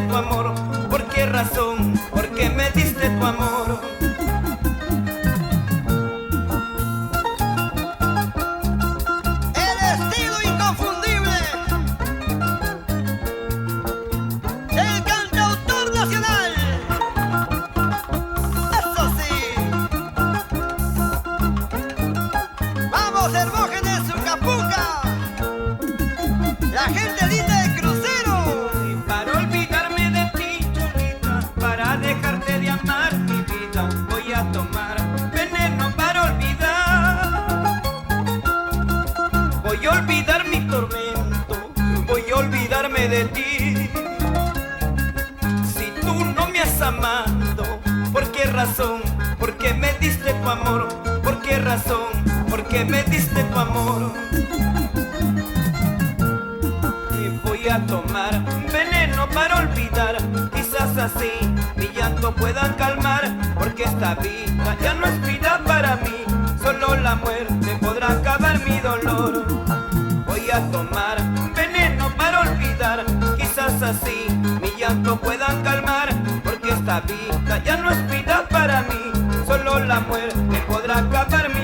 tu amor? ¿Por qué razón? ¿Por qué me diste tu amor? El estilo inconfundible del cantautor nacional. Eso sí. Vamos, Hermógenes, Ucapuca. La gente linda del crucero. Y para olvidarme de ti, chulita, para dejarte de amar mi vida, voy a tomar veneno para olvidar. Voy a olvidar mi tormento, voy a olvidarme de ti. Si tú no me has amado, ¿por qué razón? ¿Por qué me diste tu amor? ¿Por qué razón? ¿Por qué me diste tu amor? Voy a tomar veneno para olvidar, quizás así mi llanto pueda calmar, porque esta vida ya no es vida para mí, solo la muerte podrá acabar mi dolor. Voy a tomar veneno para olvidar, quizás así mi llanto pueda calmar, porque esta vida ya no es vida para mí, solo la muerte podrá acabar mi